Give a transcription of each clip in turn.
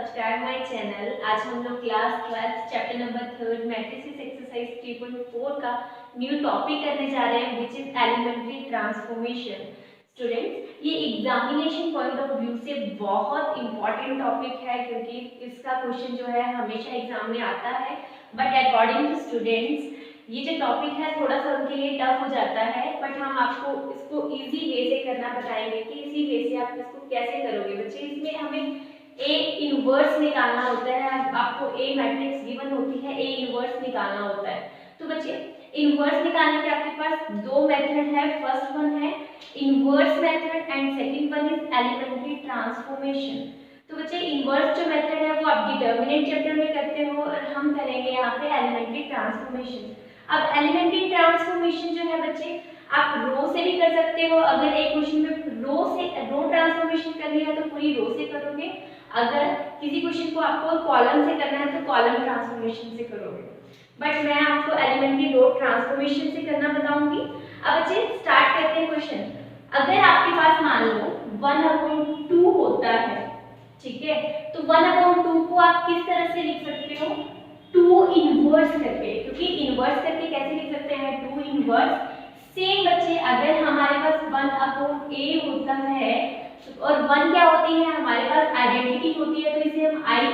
Subscribe my channel. आज हम लोग class 12 chapter number 3 matrices exercise 3.4 का न्यू टॉपिक करने जा रहे हैं which is elementary transformation. Students, ये एग्जामिनेशन पॉइंट ऑफ व्यू से बहुत इंपॉर्टेंट टॉपिक है क्योंकि इसका क्वेश्चन जो है हमेशा एग्जाम में आता है, बट अकॉर्डिंग टू स्टूडेंट्स ये जो टॉपिक है थोड़ा सा उनके लिए टफ हो जाता है, बट हम आपको इसको इजी वे से करना बताएंगे कि इसी वे से आप इसको कैसे करोगे। बच्चे, इसमें हमें ए इनवर्स निकालना होता है। आपको ए मैट्रिक्स गिवन होती है, ए इनवर्स निकालना होता है। तो बच्चे, इनवर्स निकालने के आपके पास दो मेथड है। फर्स्ट वन है inverse method and second one is elementary transformation. तो बच्चे, इनवर्स जो मेथड है वो आप डिटरमिनेंट चैप्टर में करते हो और हम करेंगे यहाँ पे एलिमेंट्री ट्रांसफॉर्मेशन। अब एलिमेंट्री ट्रांसफॉर्मेशन जो है बच्चे, आप रो से भी कर सकते हो। अगर एक क्वेश्चन में रो ट्रांसफॉर्मेशन करनी है तो पूरी रो से करोगे। अगर किसी क्वेश्चन को आपको कॉलम से करना है तो कॉलम ट्रांसफॉर्मेशन से करोगे, बट मैं आपको एलिमेंट्री रो ट्रांसफॉर्मेशन से करना बताऊंगी। अब बच्चे स्टार्ट करते हैं क्वेश्चन। अगर आपके पास मान लो 1/2 होता है, ठीक है, तो 1/2 को आप किस तरह से लिख सकते हो? 2 इनवर्स करके, क्योंकि इनवर्स करके कैसे लिख सकते हैं? 2 इनवर्स। सेम बच्चे, अगर हमारे पास 1/a होता है और 1 क्या होती है? हमारे पास आइडेंटिटी होती है, तो इसे हम i/a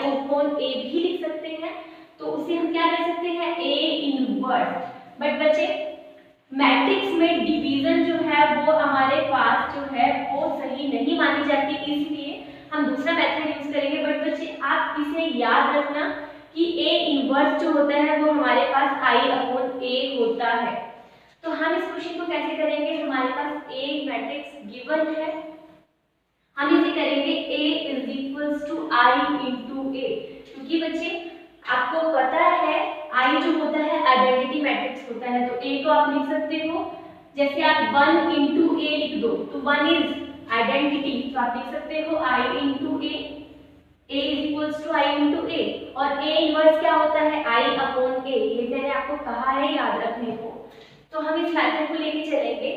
भी लिख सकते हैं। तो उसे हम क्या लिख सकते हैं? a inverse. बट बच्चे, मैट्रिक्स में डिवीजन जो है वो हमारे पास जो है वो सही नहीं मानी जाती, इसलिए हम दूसरा मेथड यूज करेंगे। बट बच्चे, आप इसे याद रखना कि a इनवर्स जो होता है वो हमारे पास i/a होता है। तो हम इस क्वेश्चन को कैसे करेंगे? हमारे पास a मैट्रिक्स गिवन है, हम इसे करेंगे a is equals to i into a, क्योंकि बच्चे आपको पता है i जो होता है आइडेंटिटी मैट्रिक्स होता है। तो a को आप लिख सकते हो, जैसे आप 1 इंटू a लिख दो तो 1 इज आइडेंटिटी, तो आप लिख सकते हो i into a, a is equals to i into a। और a इनवर्स क्या होता है? i/a। ये मैंने आपको कहा है याद रखने को। तो हम इस मेथड को लेके चलेंगे।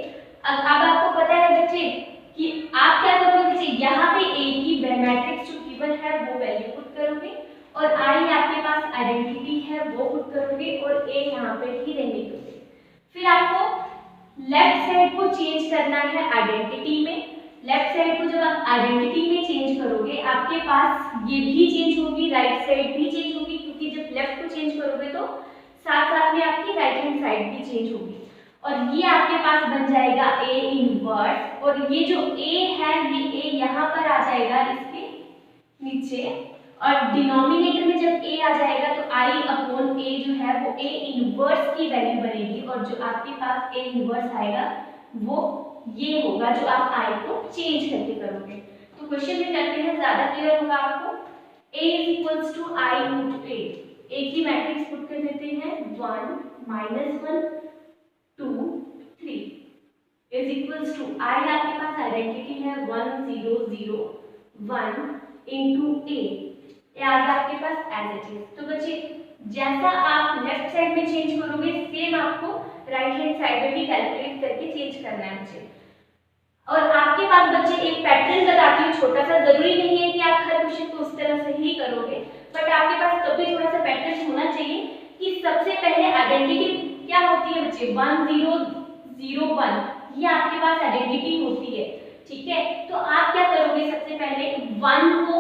अब आपको पता है बच्चे कि आप क्या करोगे? बच्चे, यहाँ पे a की मैट्रिक्स जो गिवन है वो वैल्यू पुट करोगे और i आपके पास आइडेंटिटी है वो पुट करोगे और a यहाँ पे ही रहने दोगे। फिर आपको लेफ्ट साइड को चेंज करना है आइडेंटिटी में। लेफ्ट साइड को जब आप आइडेंटिटी में चेंज करोगे आपके पास ये भी चेंज होगी, राइट साइड भी चेंज होगी, क्योंकि जब लेफ्ट को चेंज करोगे तो साथ साथ में आपकी राइट हैंड साइड भी चेंज होगी और ये आपके पास बन जाएगा a इनवर्स। और ये जो a है ये a यहाँ पर आ जाएगा इसके नीचे, और डिनोमिनेटर में जब a आ जाएगा तो i/a जो है वो a इनवर्स की वैल्यू बनेगी और जो आपके पास a इनवर्स आएगा वो ये होगा जो आप i को चेंज करके करोगे। तो क्वेश्चन में करते हैं, ज्यादा क्लियर होगा आपको। a is equals to i into a की मैट्रिक्स पुट कर देते हैं। 1 -1 2 3 इज इक्वल्स टू i आपके पास आइडेंटिटी है 1 0 0 1 इंटू a, आज आपके पास एज इट इज। तो बच्चे, जैसा आप लेफ्ट साइड में चेंज करोगे सेम आपको राइट हैंड साइड में भी कैलकुलेट करके चेंज करना है बच्चे। और आपके पास बच्चे एक पैटर्न बताती हूँ छोटा सा, जरूरी नहीं है कि आप हर क्वेश्चन को उस तरह से ही करोगे, बट आपके पास तब भी थोड़ा सा पैटर्न होना चाहिए कि सबसे पहले आइडेंटिटी क्या होती है बच्चे? 1 0 0 1, ये आपके पास आइडेंटिटी होती है, ठीक है। तो आप क्या करोगे? सबसे पहले 1 को,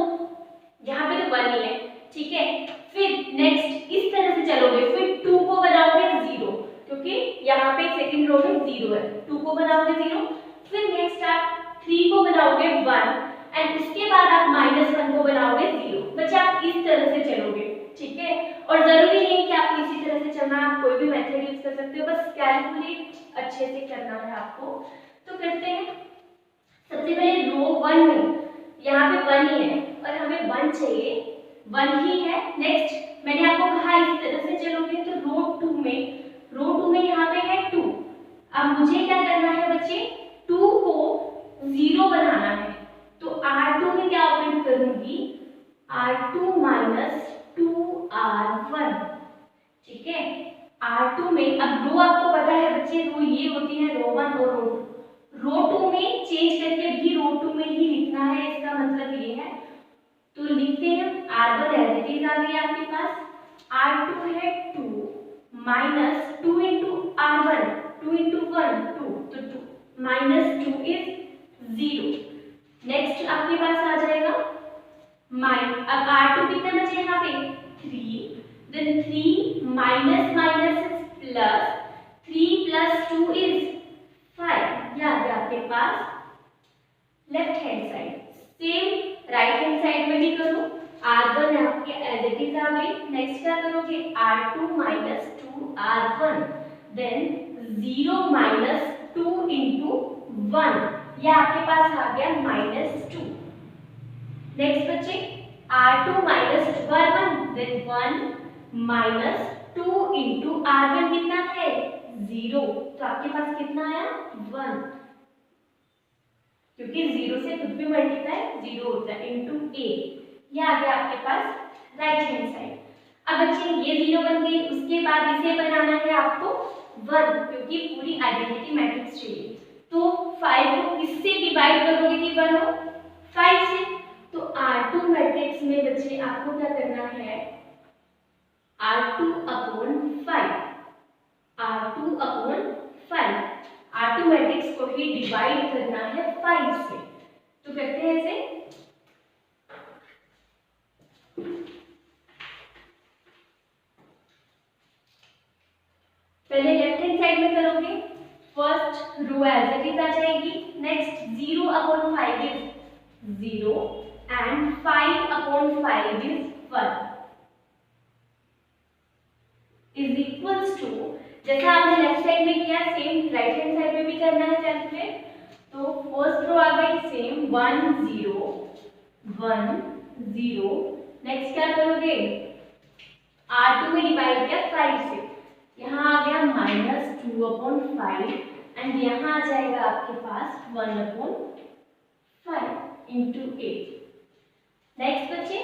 यहाँ पे तो 1 ही है, ठीक है, फिर नेक्स्ट इस तरह से चलोगे, फिर 2 को बनाओगे 0, क्योंकि यहाँ पे सेकंड रो में 0 है, 2 को बनाओगे 0, फिर नेक्स्ट आप 3 को बनाओगे 1 एंड उसके बाद आप -1 को बनाओगे 0। बच्चे, आप इस तरह से चलोगे, ठीक है। और जरूरी नहीं कि आप इसी तरह से चलना, आप कोई भी मेथड यूज कर सकते हो, बस कैलकुलेट अच्छे से करना है आपको। तो करते हैं, सबसे पहले रो 1 में यहाँ पे 1 ही है और हमें 1 चाहिए, 1 ही है। नेक्स्ट मैंने आपको कहा इस तरह से चलोगे तो रो 2 में यहाँ पे है 2। अब मुझे क्या करना है बच्चे? 2 को 0 बनाना है, तो r2 में क्या ऑपरेट करूंगी? r2 - 2r1, ठीक है। r2 में, अब रो आपको पता है बच्चे, रो ये होती है रो 1 और रो 2। रो 2 में चेंज करके भी रो 2 में ही लिखना है, इसका मतलब ये है तो लिखते हैं R1 एज इट इज आ गया आपके पास, R2 है 2 माइनस 2 इंटू R1, 2 इंटू 1 2, तो 2 माइनस 2 इज 0। नेक्स्ट आपके पास आ जाएगा अब R2 कितना बचे यहाँ पे 3, then 3 minus minus plus, 3 plus 2 is 5। ये आ गया आपके पास left hand side. Same right hand side में भी करो, R1 आपके एज इट इज आ गई। नेक्स्ट क्या करोगे R2 minus 2 R1, then 0 minus 2 into 1, यह आपके पास आ गया -2। नेक्स्ट बच्चे R2 minus 2 R1, then 1 minus 2 into R1 कितना है 0, तो आपके पास कितना आया 1, क्योंकि 0 से कुछ भी मल्टीप्लाई 0 होता है, इंटू a। ये आ गया आपके पास राइट हैंड साइड। अब बच्चे ये 0 बन गई, उसके बाद इसे बनाना है आपको 1, क्योंकि पूरी आइडेंटिटी मैट्रिक्स चाहिए। तो 5 को किससे डिवाइड करोगे कि 1 हो 5 से, तो R2 मैट्रिक्स में बच्चे आपको क्या करना है R2 upon 5, R2 upon 5, R2 matrix को ही डिवाइड करना है 5 से। तो करते हैं ऐसे, पहले लेफ्ट हैंड साइड में करोगे, first row as it is आ जाएगी। Next 0 upon 5 is 0 and 5 upon 5 is 1 is equals to, जैसा आपने लेफ्ट साइड में किया सेम राइट हैंड साइड में भी करना है टेंथ में। तो फर्स्ट रो आ गई सेम 1 0 1 0। नेक्स्ट क्या करोगे R2 में डिवाइड किया 5 से, यहाँ आ गया -2 अपॉन 5 एंड यहाँ आ जाएगा आपके पास 1 अपॉन 5 इंटू 8। नेक्स्ट बच्चे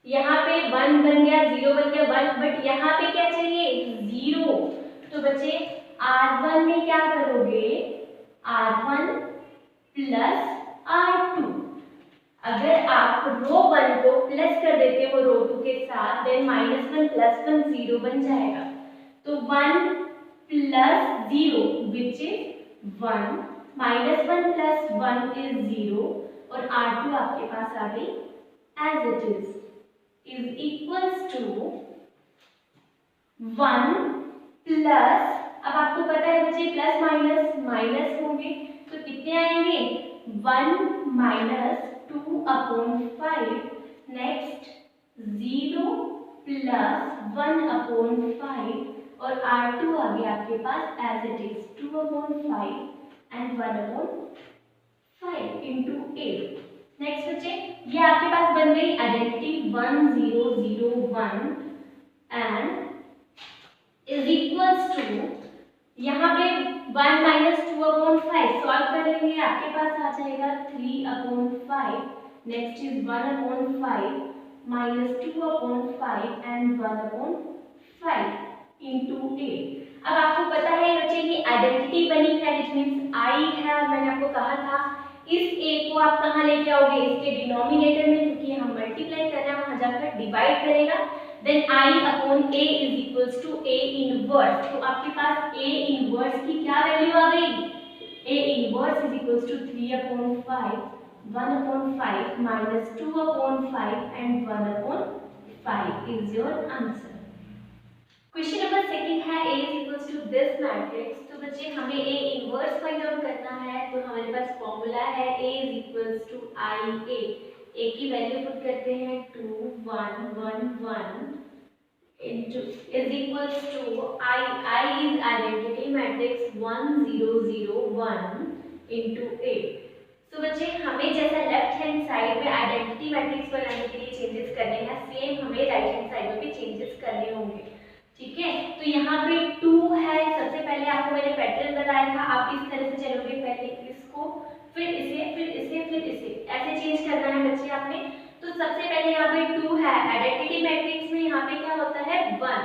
यहाँ पे 1 बन गया 0 बन गया 1, बट यहाँ पे क्या चाहिए 0। तो बच्चे R1 में क्या करोगे R1 प्लस R2, अगर आप रो 1 को प्लस कर देते हो रो 2 के साथ, देन -1 प्लस 1 0 बन जाएगा। तो 1 plus 0 which is 1, -1 plus 1 is 0 और R2 आपके पास आ गई as it is equals to 1 plus, अब आपको पता है बच्चे प्लस माइनस माइनस होंगे तो कितने आएंगे 1 minus 2 upon 5, next 0 plus 1 upon 5 और R2 आ गया आपके पास as it is 2 upon 5 and 1 upon 5 into 8। Next बच्चे ये आपके पास बन गई identity 1 0 0 1 and is equals to, यहाँ पे 1 माइनस 2 अपॉन 5 सॉल्व करेंगे आपके पास आ जाएगा 3 upon 5, next is 1 upon 5 minus 2 upon 5 and 1 upon 5 into 8। अब आपको पता है बच्चे की आइडेंटिटी बनी है विच मीन्स आई है, और मैंने आपको कहा था इस a को आप कहाँ लेके आओगे इसके डिनोमिनेटर में, क्योंकि हम मल्टीप्लाई कर रहे हैं वहां जाकर डिवाइड करेगा, then i upon a is equals to a inverse. तो आपके पास a इनवर्स की क्या वैल्यू आ गई a inverse is equals to 3 upon 5 1 upon 5 minus 2 upon 5 and 1 upon 5 is your answer. Question number second है a is equals to this matrix. तो बच्चे हमें a इनवर्स फाइंड आउट करना है, तो हमारे पास फॉर्मूला है a is equals to ia, a की वैल्यू पुट करते हैं 2 1 1 1 into is equals to I is identity matrix 1 0 0 1 into 8। तो बच्चे हमें जैसा लेफ्ट हैंड साइड में आइडेंटिटी मैट्रिक्स बनाने के लिए चेंजेस करने हैं, सेम हमें राइट हैंड साइड में भी चेंजेस करने होंगे। ठीक है, तो यहाँ पे 2 है, सबसे पहले आपको मैंने पैटर्न बताया था, आप इस तरह से चलोगे, पहले इसको फिर इसे फिर इसे फिर इसे ऐसे चेंज करना है बच्चे आपने। तो सबसे पहले यहाँ पे 2 है, आइडेंटिटी मैट्रिक्स में यहाँ पे क्या होता है 1।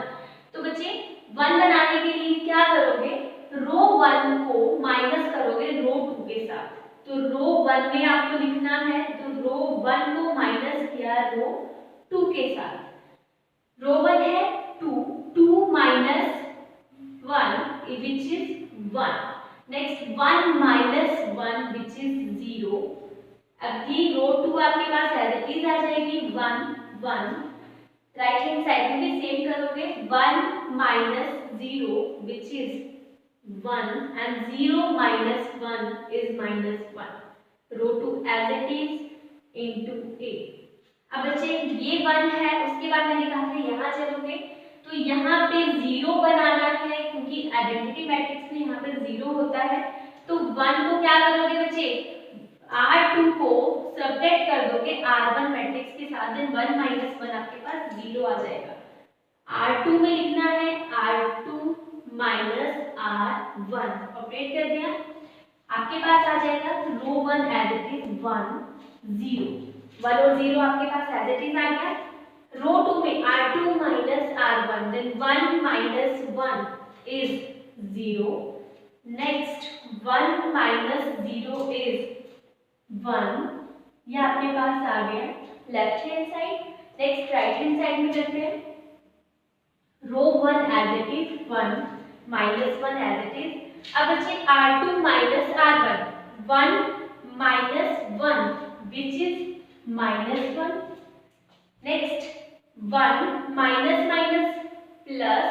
तो बच्चे 1 बनाने के लिए क्या करोगे रो 1 को माइनस करोगे रो 2 के साथ, तो रो 1 में आपको लिखना है, तो रो 1 को माइनस किया रो 2 के साथ। रो 1 है 2, 2 minus 1 which is 1, next 1 minus 1 which is 0। अब ये रो 2 आपके पास एज इट इज आ जाएगी 1 1, राइट हैंड साइड में भी सेम करोगे 1 minus 0 which is 1 and 0 minus 1 is -1, row 2 as it is into a। अब बच्चे ये 1 है, उसके बाद मैंने कहा था यहाँ चलोगे तो यहाँ पे 0 बनाना है, क्योंकि आइडेंटिटी मैट्रिक्स में यहाँ पे 0 होता है। तो 1 को क्या करोगे बच्चे, R2 को सब्ट्रैक्ट कर दोगे R1 मैट्रिक्स के साथ, देन 1 minus 1 आपके पास 0 आ जाएगा। R2 में लिखना है R2 minus R1, ऑपरेट कर दिया, आपके पास आ जाएगा रो 1 एज इट इज 1 0, 1 और 0 आपके पास एज इट इज आ गया। रो 2 में R2 minus R1, then 1 minus 1 is 0, next 1 minus 0 is 1, ये आपके पास आ गया left hand side. Next right hand side में करते हैं, row 1 as it is 1 minus 1 as it is. अब बच्चे R2 minus R1, 1 minus 1 which is -1, next 1 minus minus plus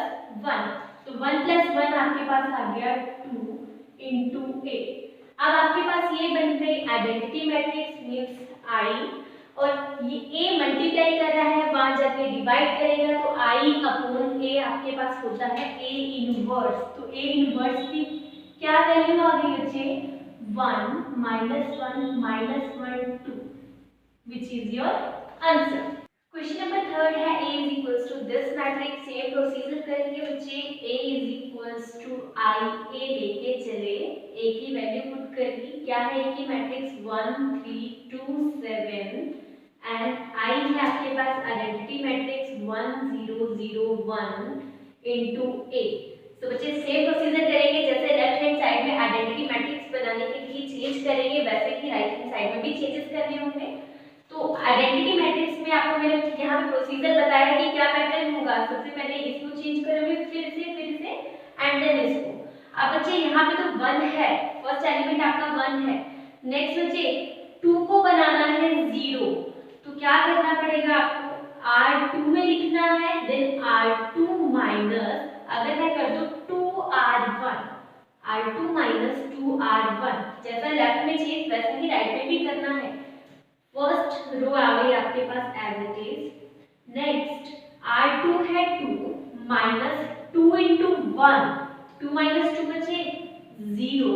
1, तो 1 plus 1 आपके पास आ गया 2 into a। अब आपके पास ये बन गई आइडेंटिटी मैट्रिक्स मींस I, और ये a मल्टीप्लाई कर रहा है, वहां जाके डिवाइड करेगा तो I अपॉन a आपके पास होता है a इनवर्स। तो a इनवर्स की क्या वैल्यू आ गई बच्चे, 1 -1 -1 2, which is your answer। Question number 3 है a is equals to this matrix. Same procedure करेंगे बच्चे, a is equals to I, a लेके चले, a की वैल्यू पुट कर दी, क्या है a की मैट्रिक्स 1 3 2 7 एंड I है आपके पास आइडेंटिटी मैट्रिक्स 1 0 0 1 into a। तो बच्चे सेम प्रोसीजर करेंगे, जैसे लेफ्ट हैंड साइड में आइडेंटिटी मैट्रिक्स बनाने के लिए चेंज करेंगे, वैसे ही राइट हैंड साइड में भी चेंजेस करने होंगे। तो आइडेंटिटी मैट्रिक्स में आपको मैंने यहाँ पे प्रोसीजर बताया कि क्या पैटर्न होगा, सबसे पहले इसको चेंज करोगे, फिर से एंड देन इसको। अब बच्चे यहाँ पे तो 1 है, फर्स्ट एलिमेंट आपका 1 है, नेक्स्ट बच्चे 2 को बनाना है 0, तो क्या करना पड़ेगा आपको, R2 में लिखना है, देन R2 माइनस, अगर मैं कर दूं 2R1, R2 माइनस 2R1, जैसा लेफ्ट में चेंज वैसा ही राइट में भी करना है। फर्स्ट रो आ गई आपके पास as it is, next R2 है 2 माइनस 2 into 1, 2 minus 2 बचे 0,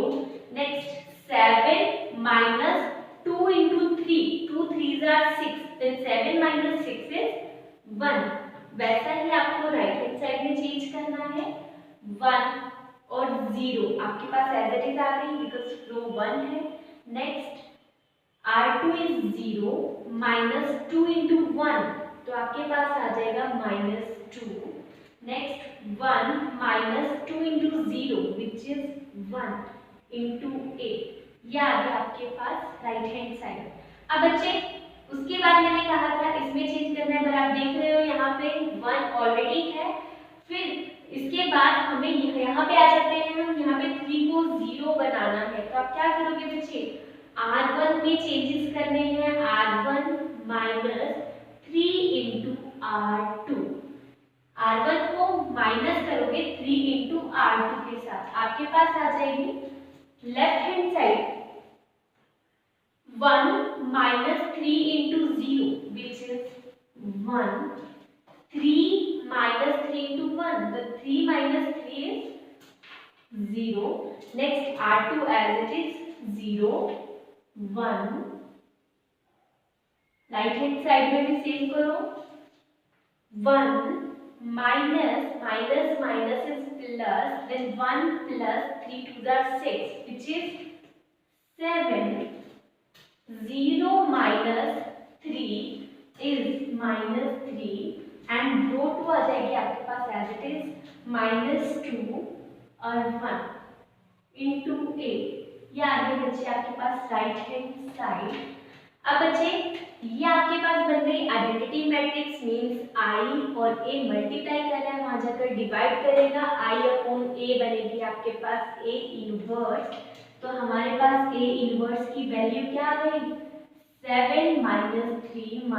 next 7 minus 2 into 3, 2 3s are 6, then 7 minus 6 is 1। वैसा ही आपको राइट हैंड साइड में चेंज करना है, 1 और 0 आपके पास एज इट इज आ गई बिकॉज रो 1 है। Next R2 is 0 minus 2 into 1, तो आपके पास आ जाएगा -2, next 1 minus 2 into 0 which is 1 into a, ये आ गया आपके पास राइट हैंड साइड। अब बच्चे उसके बाद मैंने कहा था इसमें चेंज करना है, अगर आप देख रहे हो यहाँ पे 1 ऑलरेडी है, फिर इसके बाद हमें यहाँ पे आ जाते हैं, हम यहाँ पे 3 को 0 बनाना है, तो आप क्या करोगे बच्चे, R1 में चेंजेस करने हैं, R1 minus 3 into R2, R1 को माइनस करोगे 3 into R2 के साथ, आपके पास आ जाएगी left hand side 1 minus 3 into 0 which is 1, 3 minus 3 into 1, the 3 minus 3 is 0, next R2 as it is 0 1, right hand side में भी सेम करो, 1 minus minus minus is plus, then 1 plus 3 2s are 6 which is 7, 0 minus 3 is -3 and रो 2 आ जाएगी आपके पास as it is -2 और 1 into a, ये आ गए बच्चे आपके पास राइट हैंड साइड। अब बच्चे ये आपके पास बन गई आइडेंटिटी मैट्रिक्स, मींस आई और ए मल्टीप्लाई कर रहा है, वहां जाकर डिवाइड करेगा, आई अपॉन ए बनेगी आपके पास ए इनवर्स। तो हमारे पास ए इनवर्स की वैल्यू क्या आ गई, 7 - 3 -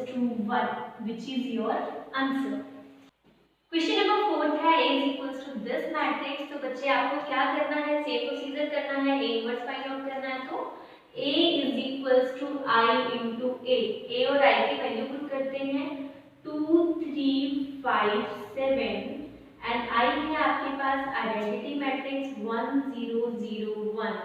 2 1, which is your answer. Question number 4 है A is equals to this matrix. तो बच्चे आपको क्या करना है, सेम प्रोसीजर करना है, A इनवर्स फाइंड आउट करना है। तो A is equals to I into A, A और I की वैल्यू पुट करते हैं 2 3 5 7 एंड I है आपके पास आइडेंटिटी मैट्रिक्स 1 0 0 1।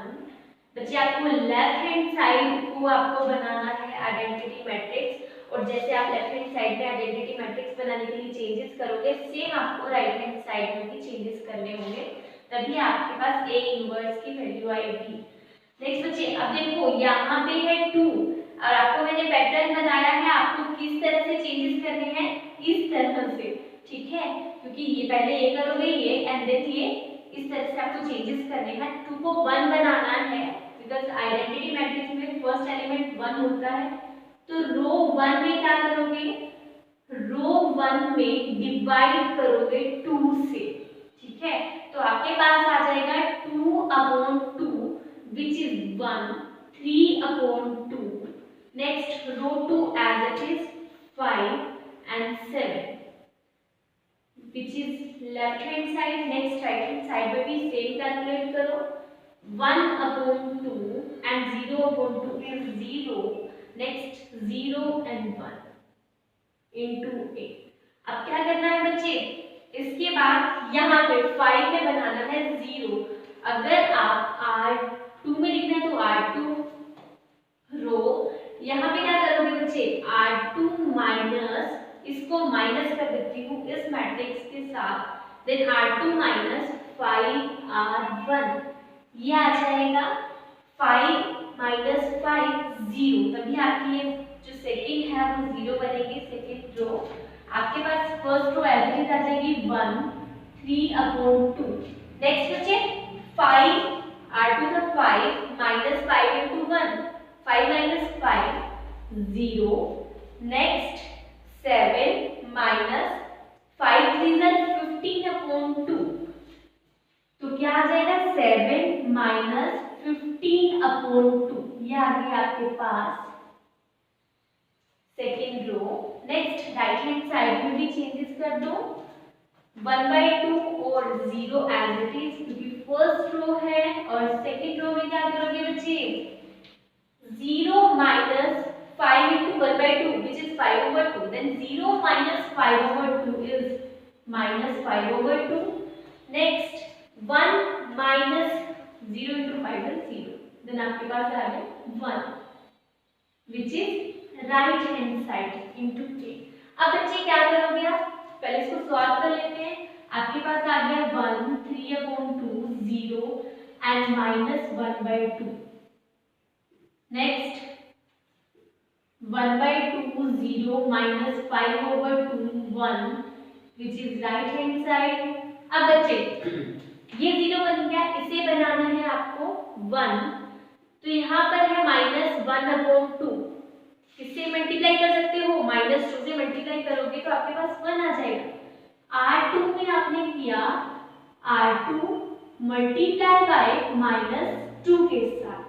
बच्चे आपको लेफ्ट हैंड साइड को आपको बनाना है आइडेंटिटी मैट्रिक्स, और जैसे आप लेफ्ट हैंड साइड में आइडेंटिटी मैट्रिक्स बनाने के लिए चेंजेस करोगे, सेम आपको राइट हैंड साइड में भी चेंजेस करने होंगे, तभी आपके पास ए इनवर्स की वैल्यू आएगी। नेक्स्ट बच्चे अब देखो यहाँ पे है 2 और आपको मैंने पैटर्न बताया है आपको किस तरह से चेंजेस करने हैं, इस तरह से, ठीक है, क्योंकि ये पहले ये करोगे ये एंड देन ये, इस तरह से आपको चेंजेस करने हैं। 2 को 1 बनाना है बिकॉज आइडेंटिटी मैट्रिक्स में फर्स्ट एलिमेंट 1 होता है। तो रो 1 में क्या करोगे, रो 1 में डिवाइड करोगे 2 से, ठीक है, तो आपके पास आ जाएगा 2/2 which is 1, 3/2, next row 2 as it is 5 and 7 which is left hand side, next right hand side में भी same कैलकुलेट करो, 1/2 and 0/2 is 0, next 0 and 1 into 8। अब क्या करना है बच्चे, इसके बाद यहाँ पे 5 में बनाना है 0। अगर आप R2 में लिखना है तो R2 रो, यहाँ पे क्या करोगे बच्चे, R2 माइनस, इसको माइनस कर देती हूँ इस मैट्रिक्स के साथ, देन R2 माइनस 5R1, ये आ जाएगा 5 माइनस 5 0, तभी आपकी ये जो सेकंड है वो 0 बनेगी, सेकंड रो। आपके पास first row as it is आ जाएगी 1 3/2। नेक्स्ट बच्चे 5 R2 का 5 minus 5 into 1, 5 minus 5 0, next 7 minus 5 3 are 15/2, तो क्या आ जाएगा 7 minus 15/2, ये आ गया आपके पास second row. Next right hand side में भी चेंजेस कर दो, 1/2 और 0 एज इट इज, क्योंकि फर्स्ट रो है, और सेकेंड रो में क्या करोगे बच्चे, 0 minus 5 into 1/2 which is 5/2, then 0 minus 5/2 is minus 5/2, next 1 minus 0 into 5 is 0, then आपके पास आ गया 1 which is right hand side into k। अब बच्चे क्या करोगे आप, पहले इसको सॉल्व कर लेते हैं। आपके पास आ गया 1 3/2 0 and minus 1/2, next 1/2 0 minus 5/2 1 which is right hand side. अब बच्चे ये 0 बन गया, इसे बनाना है आपको 1, तो यहाँ पर है -1/2, किससे मल्टीप्लाई कर सकते हो, -2 से मल्टीप्लाई करोगे तो आपके पास 1 आ जाएगा। R2 में आपने किया R2 मल्टीप्लाई बाय -2 के साथ,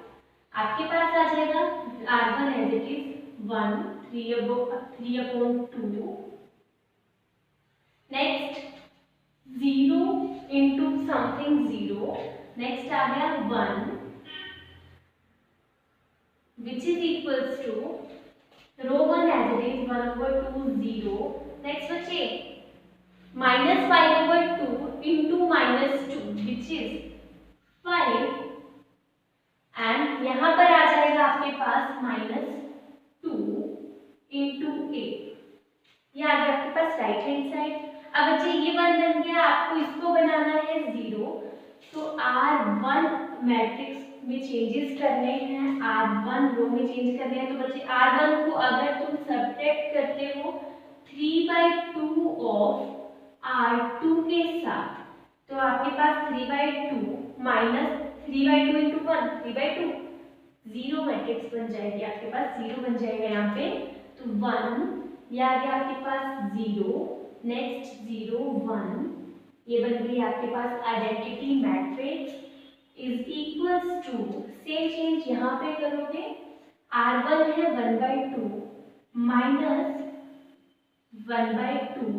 आपके पास आ जाएगा R1 as it is 1 3/2, next 0 into something 0, next आ गया 1 which is equals to row 1 as it is 1/2 0, next बच्चे -5/2 into -2 which is 5 एंड यहाँ पर आ जाएगा आपके पास -2 into 8, ये आ गया आपके पास राइट हैंड साइड। अब बच्चे ये 1 बन गया, आपको इसको बनाना है 0, तो R1 मैट्रिक्स में चेंजेस करने हैं, R1 रो में चेंज करने हैं। तो बच्चे R1 को अगर तुम सब्ट्रैक्ट करते हो 3/2 ऑफ R2 के साथ, तो आपके पास 3/2 माइनस 3/2 इंटू 1 3/2 जीरो मैट्रिक्स बन जाएगी आपके पास, जीरो बन जाएगा यहाँ पे। तो 1 ये आ गया आपके पास 0, नेक्स्ट 0 1, ये बन गई आपके पास identity matrix is equals to, same change यहाँ पे करोगे, R1 है 1/2 माइनस 1/2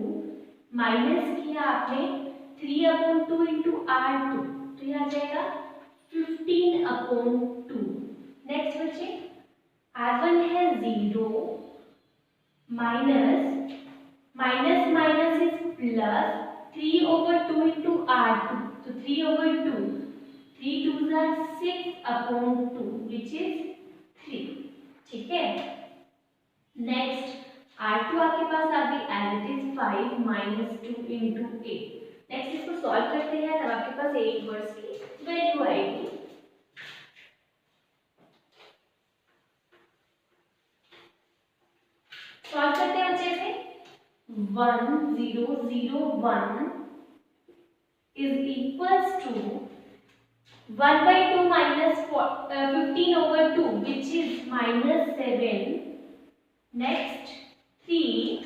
माइनस किया आपने 3/2 इंटू R2, तो ये आ जाएगा 15/2। नेक्स्ट बच्चे R1 है 0 minus minus minus is plus 3/2 into R2, तो 3/2 3 2s are 6/2 which is 3। ठीक है, नेक्स्ट R2 आपके पास आ गई as it is 5 minus 2 into 8। Next इसको सॉल्व करते हैं, तब आपके पास A इनवर्स की वैल्यू आएगी। सॉल्व करते हैं अच्छे से। 1 0 0 1 is equals to 1/2 minus 15/2 which is -7। Next 3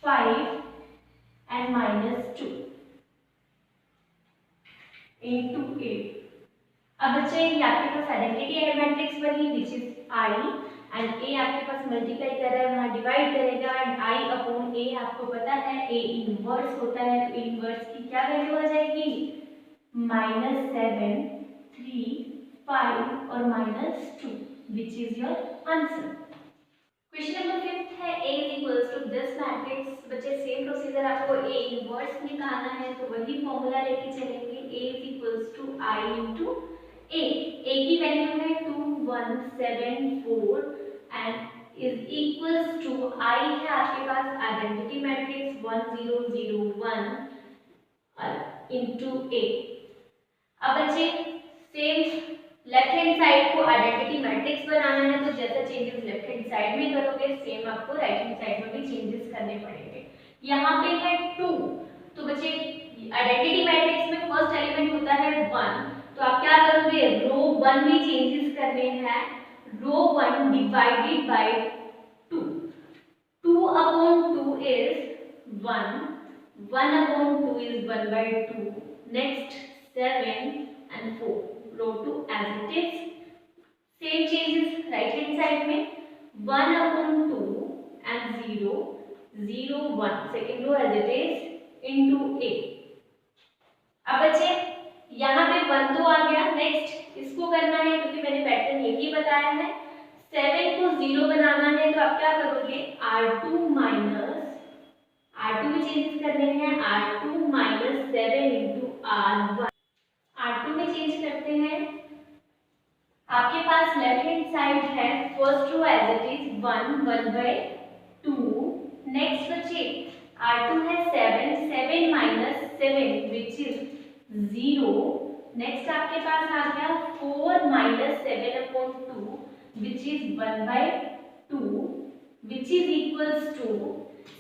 5 and -2 into 8। अब बच्चे ये आपके पास आइडेंटिटी मैट्रिक्स बनी which is I and A आपके पास मल्टीप्लाई कर रहा है, वहां डिवाइड करेगा एंड I/A आपको पता है A इनवर्स होता है, तो इनवर्स की क्या वैल्यू आ जाएगी, -7 3 5 और -2 which is your answer। Question number 5 है A is equals to this matrix. बच्चे सेम प्रोसीजर, आपको A इनवर्स निकालना है तो वही फॉर्मूला लेके चलेंगे, A is equals to I into A। A की वैल्यू है 2 1 7 4 and is equals to I है आपके पास आइडेंटिटी मैट्रिक्स 1 0 0 1 into A। अब बच्चे सेम लेफ्ट हैंड साइड को आइडेंटिटी मैट्रिक्स बनाना है, तो जैसा चेंजेस लेफ्ट हैंड साइड में करोगे सेम आपको राइट हैंड साइड में भी चेंजेस करने पड़ेंगे। यहाँ पे है 2, तो बच्चे आइडेंटिटी मैट्रिक्स में फर्स्ट एलिमेंट होता है 1, तो आप क्या करोगे, रो 1 में चेंजेस करने हैं, row 1 divided by 2, 2/2 is 1, 1/2 is 1/2, next 7 and 4, row 2 as it is, same changes right hand side में 1/2 and 0 0 1, second row as it is into A। अब बच्चे यहाँ पे 1 तो आ गया, नेक्स्ट इसको करना है क्योंकि मैंने पैटर्न यही बताया है, 7 को 0 बनाना है, तो आप क्या करोगे, R2 में चेंजेस करने हैं, R2 - 7 into R1। R2 में चेंज करते हैं, आपके पास लेफ्ट हैंड साइड है first row as it is 1/2, next बच्चे R2 है 7 7 - 7 विच इज 0, नेक्स्ट आपके पास आ गया 4 - 7/2 which is 1/2 which is equals to,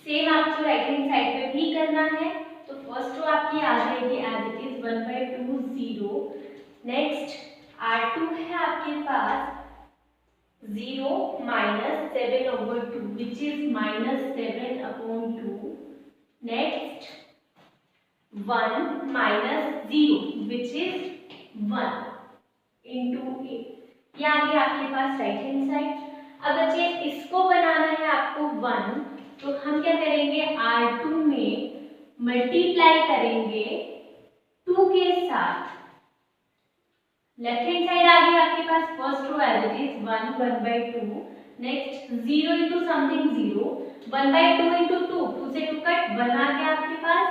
same आपको राइट हैंड साइड पे भी करना है, तो फर्स्ट रो आपकी आ जाएगी as it is 1/2 0, next R2 है आपके पास 0 - 7/2 which is -7/2, next 1 - 0 which is 1 into A। ये आ गया आपके पास राइट हैंड साइड। अब बच्चे इसको बनाना है आपको 1, तो हम क्या करेंगे, R2 में मल्टीप्लाई करेंगे 2 के साथ, लेफ्ट हैंड साइड आ गया आपके पास first row as it is 1/2, next 0 into something 0, 1/2 into 2, 2 से 2 कट 1 आ गया आपके पास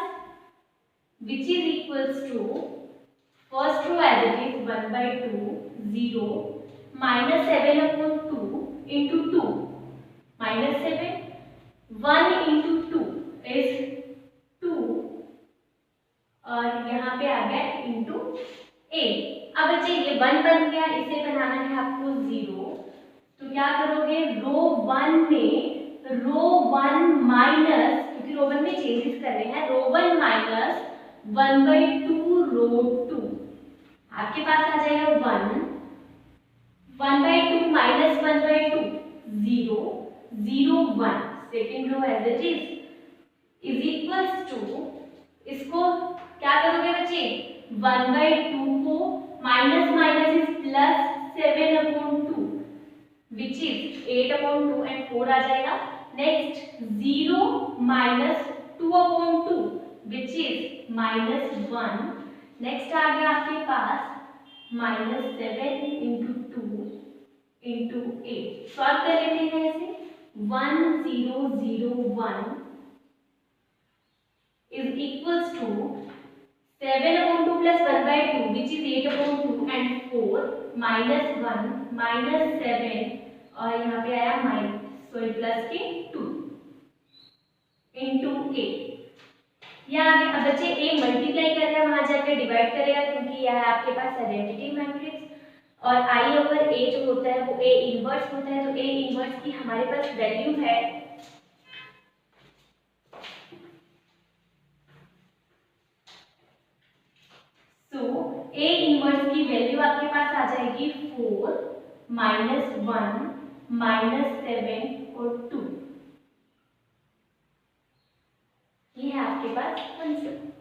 which is equals to first row as it is 1/2 0 -7/2 into 2 -7, 1 into 2 is 2 और यहाँ पे आ गया into A। अब बच्चे ये 1 बन गया, इसे बनाना है आपको 0, तो क्या करोगे, रो 1 में रो 1 माइनस, क्योंकि रो 1 में चेंजेस कर रहे हैं, रो 1 - 1/2 रो 2, आपके पास आ जाएगा 1, 1/2 minus 1/2, 0, 0, 1, second row as it is equals to, इसको क्या करोगे बच्चे, 1/2 को minus minus is plus 7/2 which is 8/2 and 4 आ जाएगा। Next 0 minus 2/2 which is -1। Next आ गया आपके पास -7 इंटू 2 इंटू 8। सॉल्व कर लेते हैं इसे। 1 0 0 1 is equals to 7/2 plus 1/2 which is 8/2 and 4 -1 -7 और यहाँ पे आया प्लस के 2 इंटू 8। यहाँ आगे अब बच्चे a मल्टीप्लाई कर रहा है, वहां जाकर डिवाइड करेगा क्योंकि यह है आपके पास आइडेंटिटी मैट्रिक्स और i ओवर a जो होता है वो a इनवर्स होता है। तो a इनवर्स की हमारे पास वैल्यू है a इनवर्स की वैल्यू आपके पास आ जाएगी 4 -1 -7 और 2। ये है आपके पास आंसर।